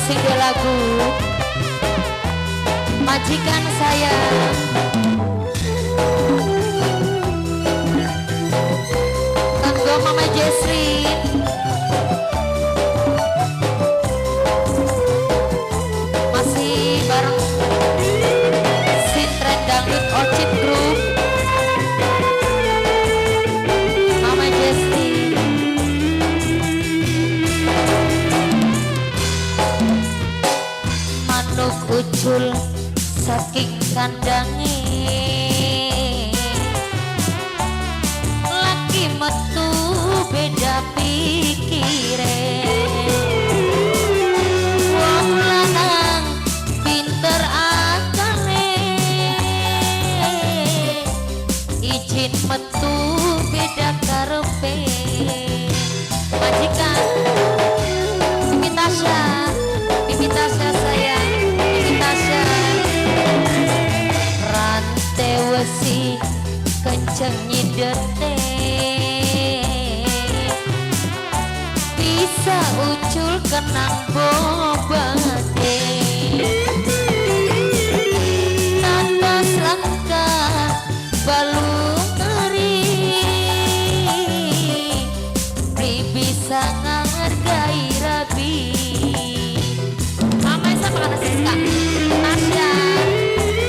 sing lagu majikan saya. Kanggo Mama Jesrin, masih bareng Sintren Dangdut Ocit Group. Mama Jesrin, manuk ucul saking kandange, laki metu beda pikire. Wong lanang pinter akale, izin metu beda karepe. Majikan Bibi Tasya, Bibi Tasya sayang, Bibi Tasya. Rantai wesi kenceng nyidete, bisa ucul kenang bobate. Nanas langkah balung ngeri, bisa ngargai rabi. Mama Esa makan nasi suka Tasya,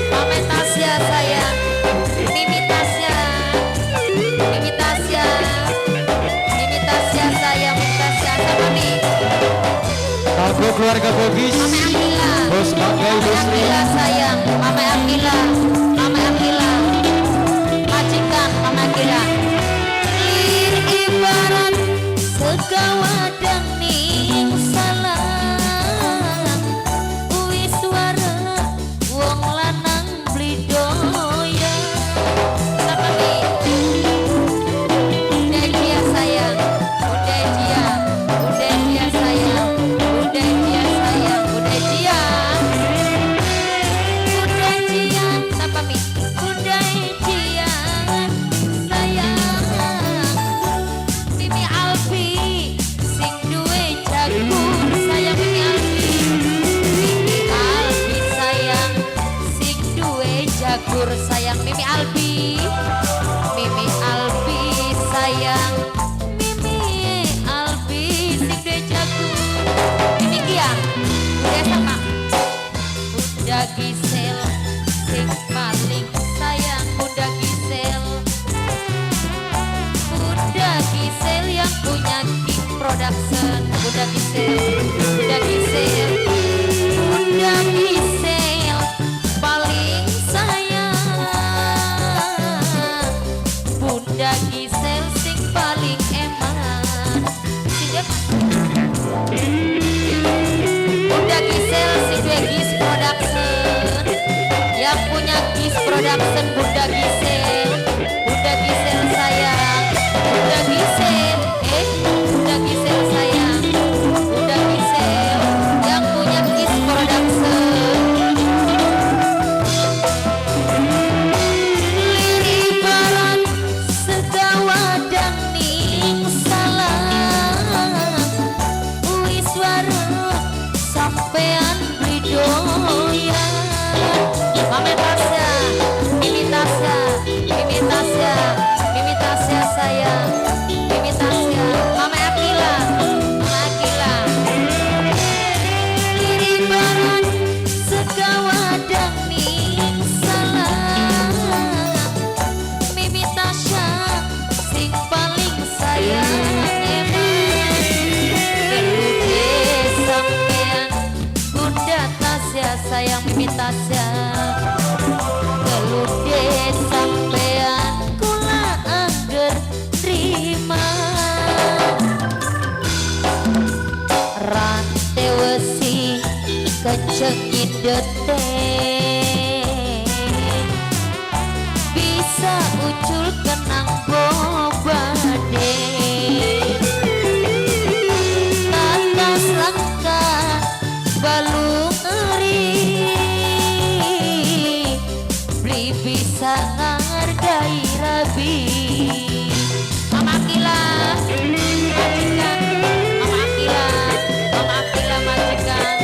Mama Tasya sayang, Mimi Tasya, Mimi Tasya, Mimi Tasya sayang, Mimi Tasya sama Mi. Kanggo keluarga Bogis, Mama Akila, Bos Banggai, Mama Akila sayang, Mama Akila, Mama Akila, majikan Mama Akila. Lir ibarat segawadang ning salah, uwi suara wong lanang blidoya. Sama Mi, udah dia sayang, udah dia sayang, udah dia sayang, udah dia, sama Mi, udah dia sayang. Mimi Alfi sing duwe jagur sayang, Mimi Alfi, Mimi Alfi sayang sing duwe jagur sayang, Mimi Alfi, Mimi Alfi sayang, Mimi Alfi sing duwe jagur. Mimi Kia udah sama, udah Gisel sing paling sayang, udah Gisel, udah Gisel yang punya King Production. Udah Gisel, udah Gisel, udah Gisel paling sayang, Bunda Gisel sing paling eman. Bunda Gisel sing duwe Gis Production, yang punya Gis Production. Bunda Gisel, Bunda Gisel sayang, Bunda Gisel, Bunda Gisel sayang, Bunda Gisel yang punya Gis Production. Lir ibarat segawadang ning salah, uwi suara sampean blidoya. Mama Tasya, Mimi Tasya, Mimi Tasya, Mimi Tasya sayang, Mimi Tasya. Mama Akila, Mama Akila. Lir ibarat segawadang ning salah, Mimi Tasya sing paling sayang emang. Gelude sampean Bunda Tasya sayang, Mimi Tasya. Gelude sampean kula angger terima. Rantai wesi kenceng nyidete, bisa ucul kenang bobade. Nanas langkah balung ngeri, beli bisa ngargai rabi. Mama Akila, majikan, Mama Akila, Mama Akila majikan.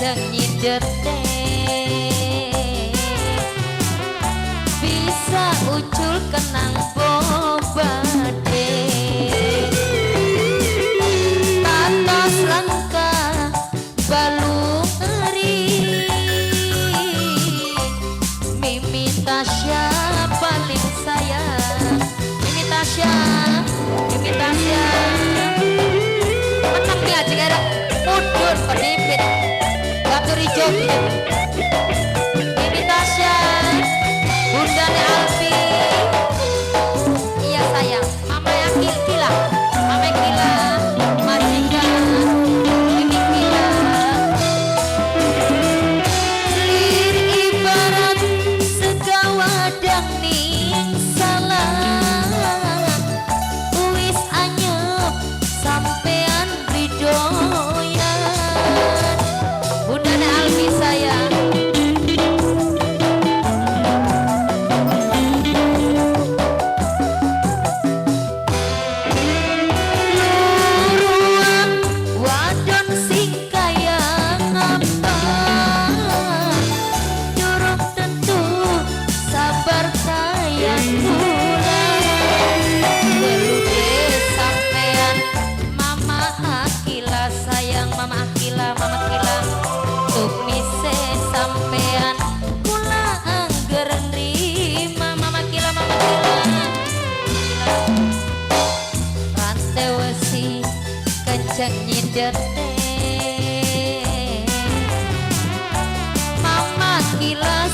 kenceng nyidete bisa ucul kenang bobade tatos langka balung eri Mimi Tasya paling sayang Mimi Tasya menang dia jika ada mundur penipit Gaturi Jogja Mimi Tasya Bundanya Alfi iya sayang Mama yang Kila Mama yang Kila Majika Mimi Kila lir ibarat segawadang ning salah wis anyep sampean ridoyan Bundanya Alfi sayang wadon sing kaya ngapa durung tentu sabar sayang kula weluge sampean Mama Akila sayang Mama Akila tuk mise sampean kula angger nrima Mama Akila rantai wesi kenceng nyidete Mama Akila